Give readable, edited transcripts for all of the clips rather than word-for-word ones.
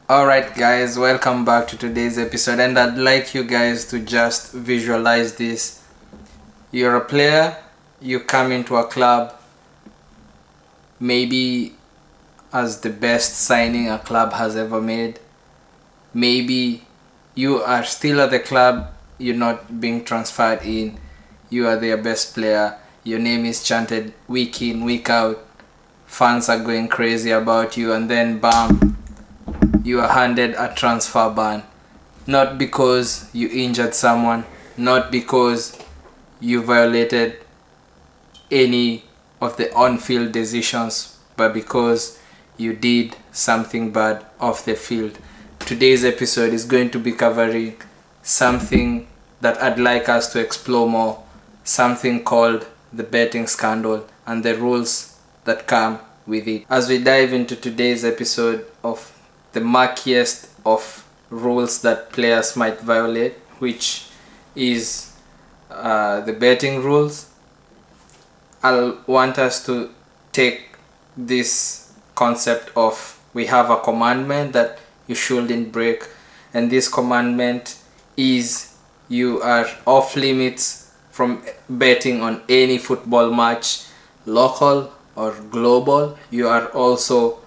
Alright guys, welcome back to today's episode, and I'd like you guys to just visualize this. You're a player, you come into a club, maybe as the best signing a club has ever made. Maybe you are still at the club, you're not being transferred in, you are their best player, your name is chanted week in, week out, fans are going crazy about you, and then bam, you are handed a transfer ban. Not because you injured someone, not because you violated any of the on-field decisions, but because you did something bad off the field. Today's episode is going to be covering something that I'd like us to explore more, something called the betting scandal and the rules that come with it. As we dive into today's episode of the murkiest of rules that players might violate, which is the betting rules, I'll want us to take this concept of we have a commandment that you shouldn't break, and this commandment is you are off limits from betting on any football match, local or global. You are also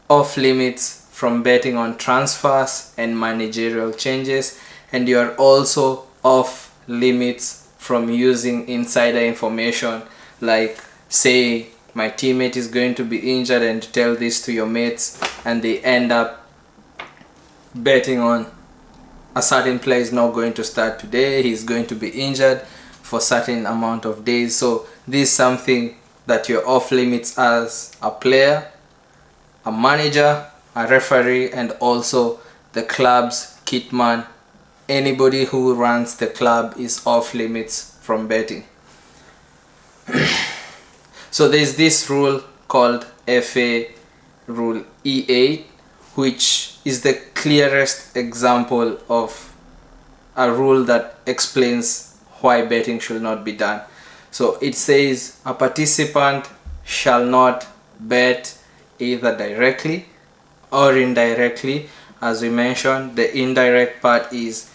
off limits from betting on transfers and managerial changes, and you are also off limits from using insider information, like say my teammate is going to be injured and tell this to your mates and they end up betting on a certain player is not going to start today, he's going to be injured for certain amount of days. So this is something that you're off limits as a player, a manager, a referee, and also the club's kitman. Anybody who runs the club is off limits from betting. So there's this rule called FA Rule E8, which is the clearest example of a rule that explains why betting should not be done. So it says a participant shall not bet either directly or indirectly. As we mentioned, the indirect part is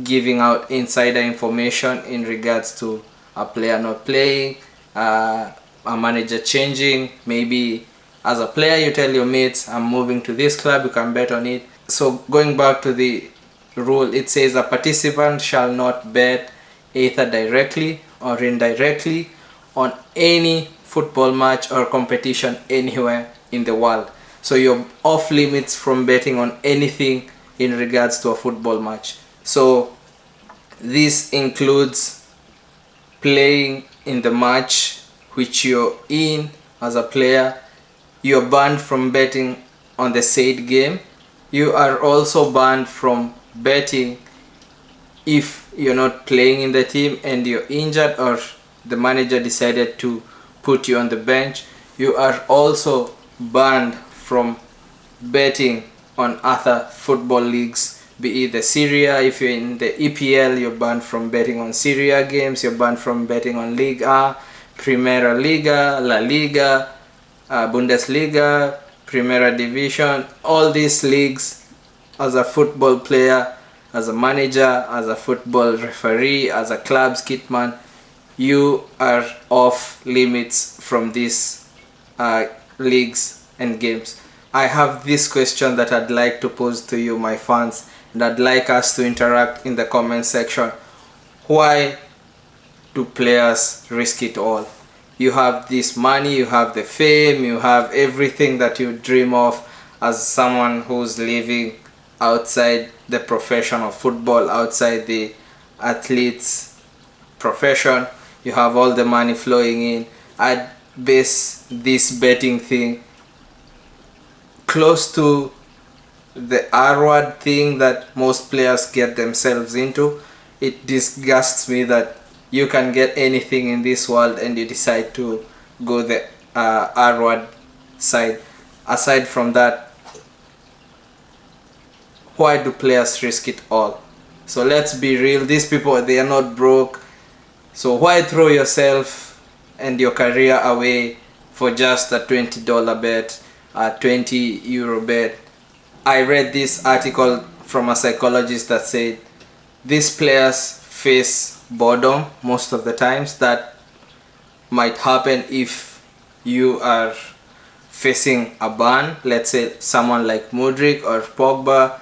giving out insider information in regards to a player not playing, a manager changing. Maybe as a player you tell your mates, I'm moving to this club, you can bet on it. So going back to the rule, it says a participant shall not bet either directly or indirectly on any football match or competition anywhere in the world. So you're off limits from betting on anything in regards to a football match. So this includes playing in the match which you're in as a player. You're banned from betting on the said game. You are also banned from betting if you're not playing in the team and you're injured or the manager decided to put you on the bench. You are also banned from betting on other football leagues, be it the Serie A. If you're in the EPL, you're banned from betting on Serie A games. You're banned from betting on Liga A, Primera Liga, La Liga, Bundesliga, Primera Division. All these leagues, as a football player, as a manager, as a football referee, as a club's kitman, you are off limits from these leagues and games. I have this question that I'd like to pose to you, my fans, and I'd like us to interact in the comment section. Why do players risk it all? You have this money, you have the fame, you have everything that you dream of as someone who's living outside the profession of football, outside the athlete's profession. You have all the money flowing in. I'd base this betting thing close to the R-word thing that most players get themselves into. It disgusts me that you can get anything in this world and you decide to go the R-word side. Aside from that, why do players risk it all? So let's be real, these people, they are not broke. So why throw yourself and your career away for just a $20 bet a 20 euro bet. I read this article from a psychologist that said these players face boredom most of the times. That might happen if you are facing a ban, let's say someone like Modric or Pogba,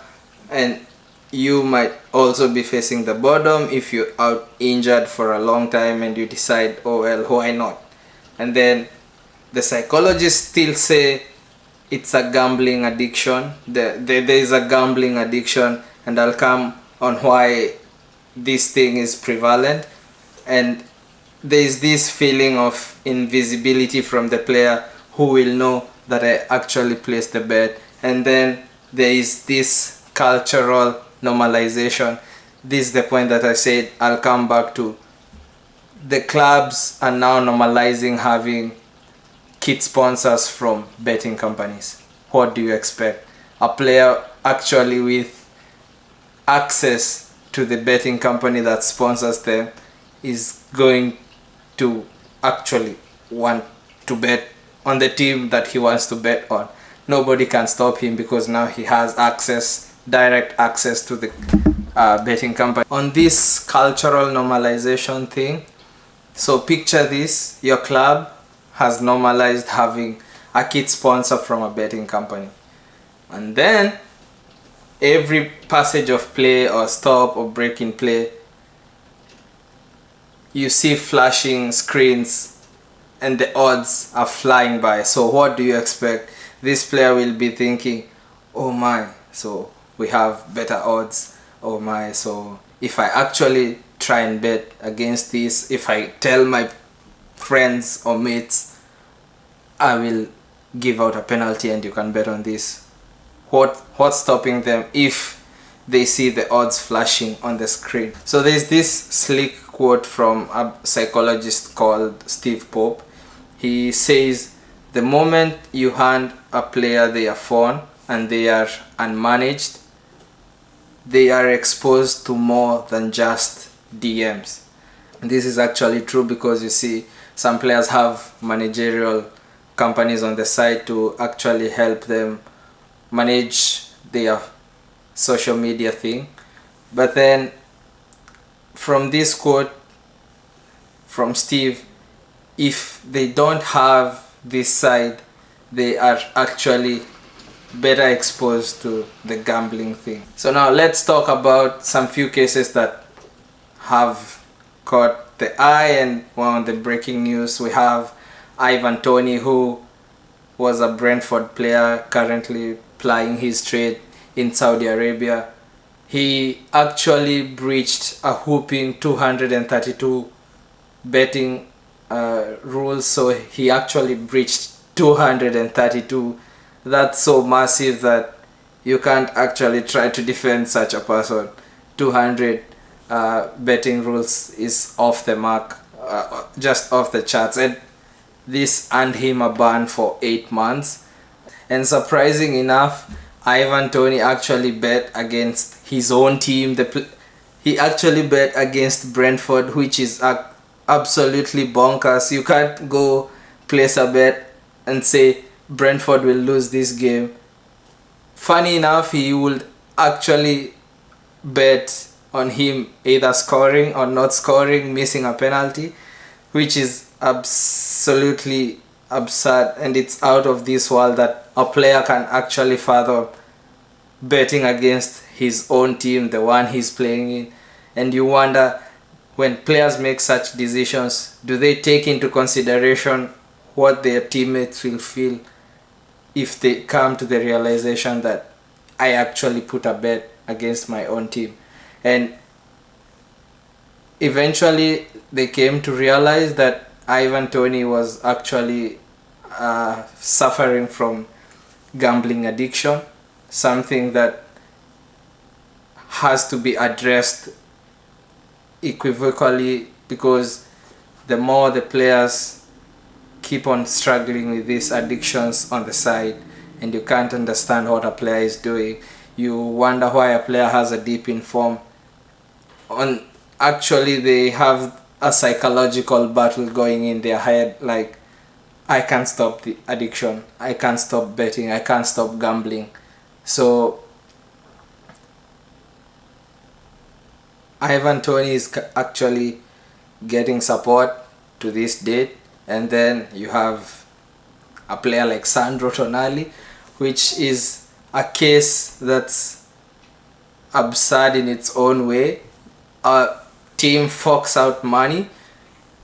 and you might also be facing the boredom if you're out injured for a long time and you decide, oh well, why not? And then the psychologists still say it's a gambling addiction. There is a gambling addiction, and I'll come on why this thing is prevalent. And there is this feeling of invisibility from the player who will know that I actually placed the bet. And then there is this cultural normalization. This is the point that I said I'll come back to. The clubs are now normalizing having kit sponsors from betting companies. What do you expect? A player actually with access to the betting company that sponsors them is going to actually want to bet on the team that he wants to bet on. Nobody can stop him because now he has access, direct access to the betting company. On this cultural normalization thing, so picture this, your club has normalized having a kit sponsor from a betting company, and then every passage of play or stop or break in play, you see flashing screens and the odds are flying by. So what do you expect? This player will be thinking, oh my, so we have better odds. Oh my, so if I actually try and bet against this, if I tell my friends or mates, I will give out a penalty and you can bet on this. What's stopping them if they see the odds flashing on the screen? So there's this slick quote from a psychologist called Steve Pope. He says, the moment you hand a player their phone and they are unmanaged, they are exposed to more than just DMs. And this is actually true because you see some players have managerial companies on the side to actually help them manage their social media thing. But then from this quote from Steve, if they don't have this side, they are actually better exposed to the gambling thing. So now let's talk about some few cases that have caught the eye. And one of the breaking news, we have Ivan Toney, who was a Brentford player currently plying his trade in Saudi Arabia. He actually breached a whooping 232 betting rules. So he actually breached 232. That's so massive that you can't actually try to defend such a person. 200 betting rules is off the mark, just off the charts. And this earned him a ban for 8 months. And surprising enough, Ivan Toney actually bet against his own team. He actually bet against Brentford, which is absolutely bonkers. You can't go place a bet and say Brentford will lose this game. Funny enough, he would actually bet on him either scoring or not scoring, missing a penalty, which is absolutely absurd. And it's out of this world that a player can actually fathom betting against his own team, the one he's playing in. And you wonder, when players make such decisions, do they take into consideration what their teammates will feel if they come to the realization that I actually put a bet against my own team? And eventually they came to realize that Ivan Toney was actually suffering from gambling addiction, something that has to be addressed equivocally, because the more the players keep on struggling with these addictions on the side and you can't understand what a player is doing, you wonder why a player has a dip in form. Actually, they have a psychological battle going in their head, like, I can't stop the addiction, I can't stop betting, I can't stop gambling. So Ivan Toney is actually getting support to this date. And then you have a player like Sandro Tonali, which is a case that's absurd in its own way. A team forks out money,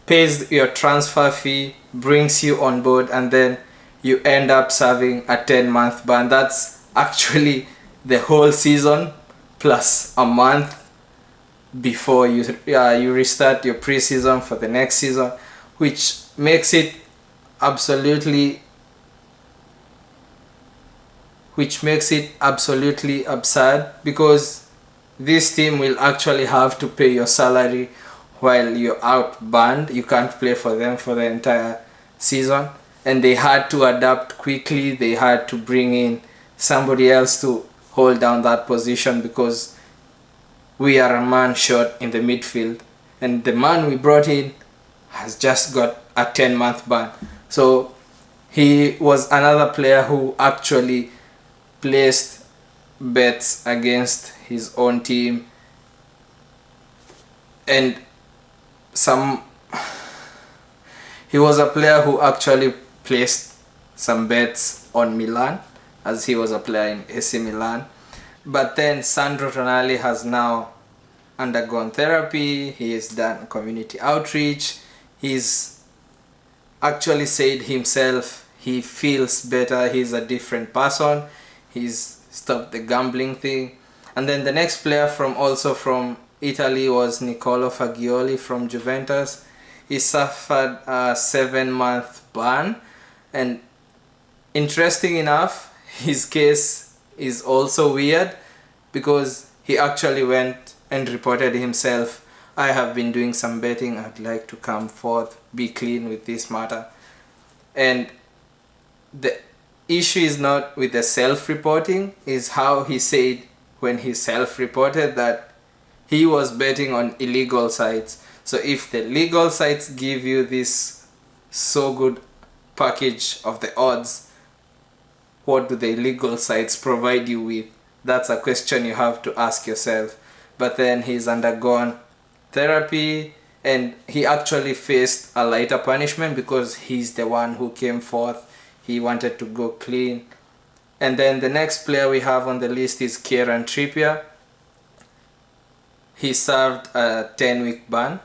pays your transfer fee, brings you on board, and then you end up serving a 10-month ban. That's actually the whole season plus a month before you restart your preseason for the next season, which makes it absolutely absurd, because this team will actually have to pay your salary while you're out banned. You can't play for them for the entire season, and they had to adapt quickly. They had to bring in somebody else to hold down that position, because we are a man short in the midfield, and the man we brought in has just got a 10-month ban. So he was another player who actually placed bets against his own team, and he was a player who actually placed some bets on Milan, as he was a player in AC Milan. But then Sandro Tonali has now undergone therapy, he has done community outreach, he's actually said himself he feels better, he's a different person, he's stopped the gambling thing. And then the next player from Italy was Nicolo Fagioli from Juventus. He suffered a 7-month ban, and interesting enough, his case is also weird, because he actually went and reported himself, I have been doing some betting, I'd like to come forth, be clean with this matter. And the issue is not with the self-reporting, is how he said when he self-reported that he was betting on illegal sites. So if the legal sites give you this so good package of the odds, what do the illegal sites provide you with? That's a question you have to ask yourself. But then he's undergone therapy, and he actually faced a lighter punishment because he's the one who came forth. He wanted to go clean. And then the next player we have on the list is Kieran Trippier. He served a 10-week ban.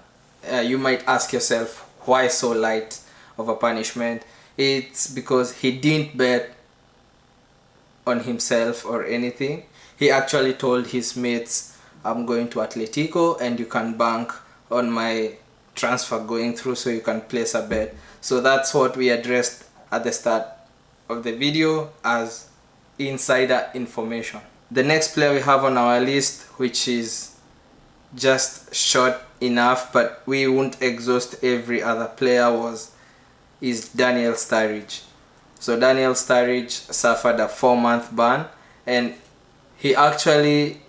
You might ask yourself, why so light of a punishment? It's because he didn't bet on himself or anything. He actually told his mates, I'm going to Atletico and you can bank on my transfer going through, so you can place a bet. So that's what we addressed at the start of the video as insider information. The next player we have on our list, which is just short enough but we won't exhaust every other player, is Daniel Sturridge. So Daniel Sturridge suffered a 4-month ban, and he actually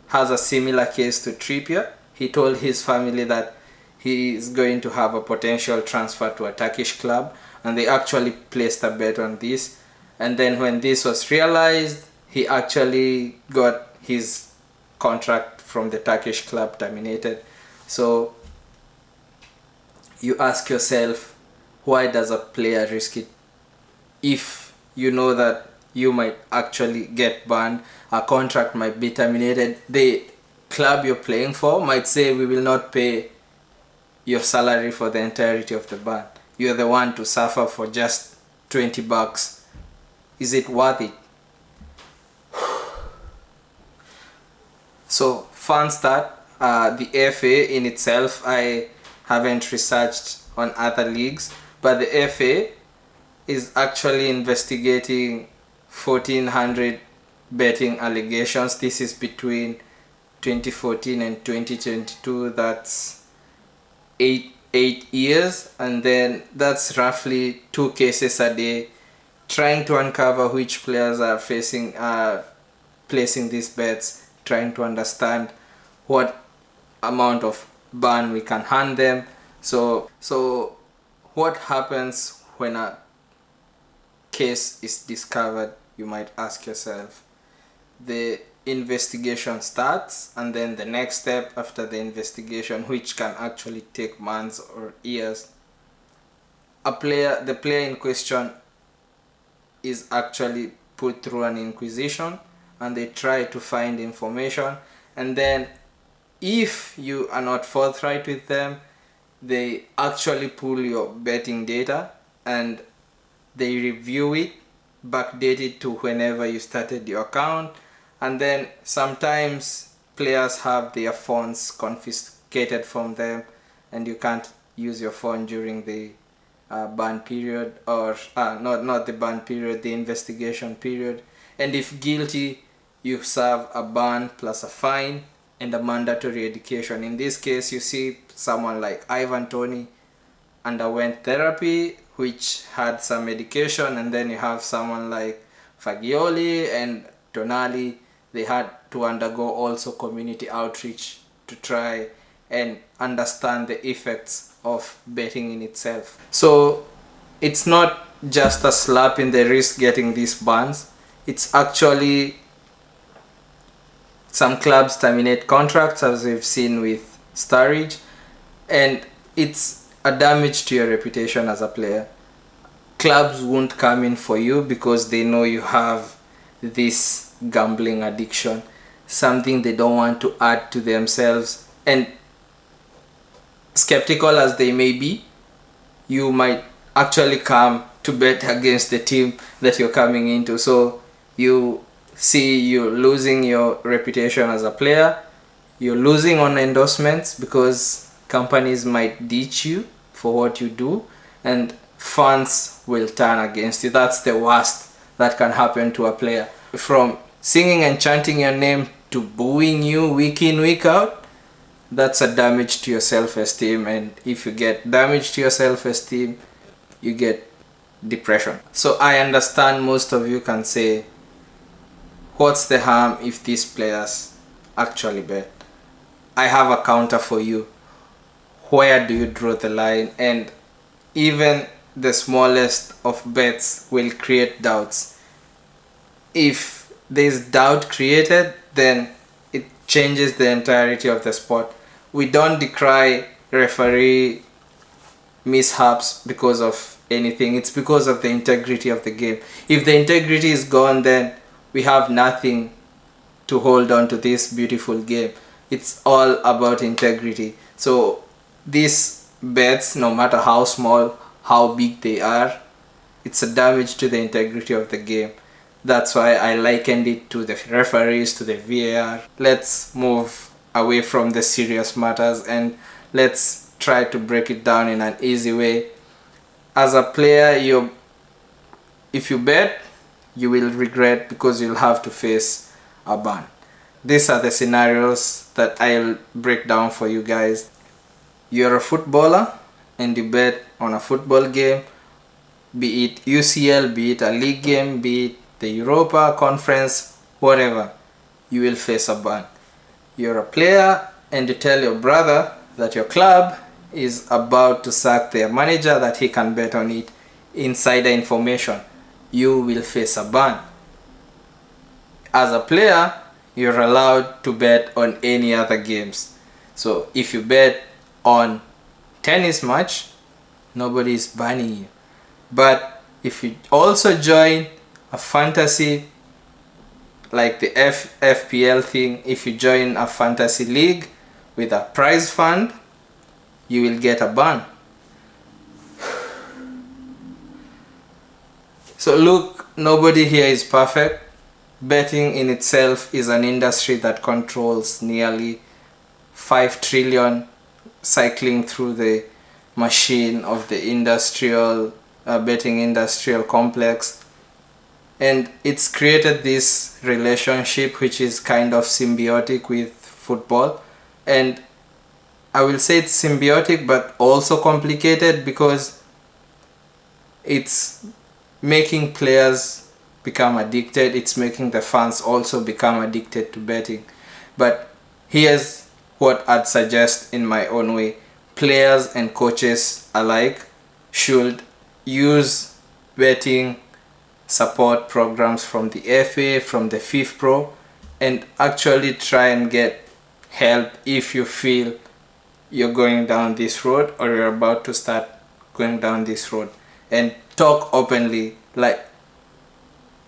has a similar case to Trippier. He told his family that he is going to have a potential transfer to a Turkish club, and they actually placed a bet on this. And then when this was realized, he actually got his contract from the Turkish club terminated. So you ask yourself, why does a player risk it if you know that you might actually get banned, a contract might be terminated, the club you're playing for might say, we will not pay your salary for the entirety of the ban. You're the one to suffer for just $20. Is it worth it? So fun start. The FA in itself, I haven't researched on other leagues, but the FA is actually investigating 1,400 betting allegations. This is between 2014 and 2022. That's eight years, and then that's roughly 2 cases a day, trying to uncover which players are placing these bets, trying to understand what amount of ban we can hand them. So what happens when a case is discovered, you might ask yourself, the investigation starts, and then the next step after the investigation, which can actually take months or years, the player in question is actually put through an inquisition, and they try to find information, and then if you are not forthright with them, they actually pull your betting data and they review it, backdate it to whenever you started your account, and then sometimes players have their phones confiscated from them and you can't use your phone during the ban period, or not the ban period, the investigation period. And if guilty, you serve a ban plus a fine and a mandatory education. In this case, you see someone like Ivan Toney underwent therapy, which had some medication, and then you have someone like Fagioli and Tonali. They had to undergo also community outreach to try and understand the effects of betting in itself. So it's not just a slap in the wrist getting these bans. It's actually, some clubs terminate contracts, as we've seen with Sturridge, and it's a damage to your reputation as a player. Clubs won't come in for you because they know you have this gambling addiction, something they don't want to add to themselves. And skeptical as they may be, you might actually come to bet against the team that you're coming into. So you see you're losing your reputation as a player, you're losing on endorsements because companies might ditch you for what you do, and fans will turn against you. That's the worst that can happen to a player. From singing and chanting your name to booing you week in, week out, that's a damage to your self-esteem, and if you get damage to your self-esteem, you get depression. So I understand most of you can say, what's the harm if these players actually bet? I have a counter for you. Where do you draw the line? And even the smallest of bets will create doubts. If there's doubt created, then it changes the entirety of the sport. We don't decry referee mishaps because of anything. It's because of the integrity of the game. If the integrity is gone, then we have nothing to hold on to this beautiful game. It's all about integrity. So these bets, no matter how small, how big they are, it's a damage to the integrity of the game. That's why I likened it to the referees, to the VAR. Let's move away from the serious matters and let's try to break it down in an easy way. As a player, if you bet, you will regret because you'll have to face a ban. These are the scenarios that I'll break down for you guys. You're a footballer and you bet on a football game, be it UCL, be it a league game, be it the Europa Conference, whatever, you will face a ban. You're a player and you tell your brother that your club is about to sack their manager, that he can bet on it. Insider information, you will face a ban. As a player, you're allowed to bet on any other games. So if you bet on tennis match, nobody is banning you. But if you also join a fantasy, like the FPL thing, if you join a fantasy league with a prize fund, you will get a ban. So look, nobody here is perfect. Betting in itself is an industry that controls nearly 5 trillion cycling through the machine of the industrial betting industrial complex, and it's created this relationship which is kind of symbiotic with football. And I will say it's symbiotic but also complicated because it's making players become addicted, it's making the fans also become addicted to betting. But here's what I'd suggest in my own way. Players and coaches alike should use betting support programs from the FA, from the FIFA Pro, and actually try and get help if you feel you're going down this road or you're about to start going down this road. And talk openly. Like,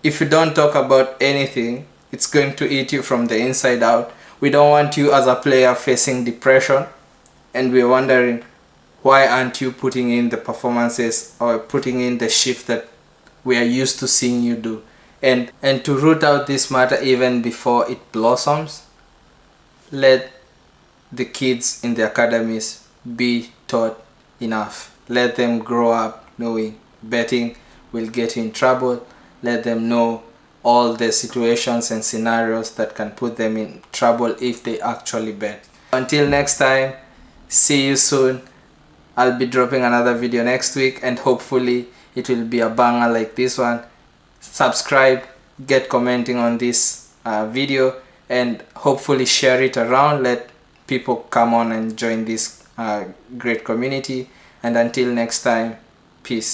if you don't talk about anything, it's going to eat you from the inside out. We don't want you as a player facing depression and we're wondering why aren't you putting in the performances or putting in the shift that we are used to seeing you do. And to root out this matter even before it blossoms, let the kids in the academies be taught enough. Let them grow up knowing betting will get you in trouble. Let them know all the situations and scenarios that can put them in trouble if they actually bet. Until next time, see you soon. I'll be dropping another video next week and hopefully it will be a banger like this one. Subscribe, get commenting on this video, and hopefully share it around. Let people come on and join this great community. And until next time, peace.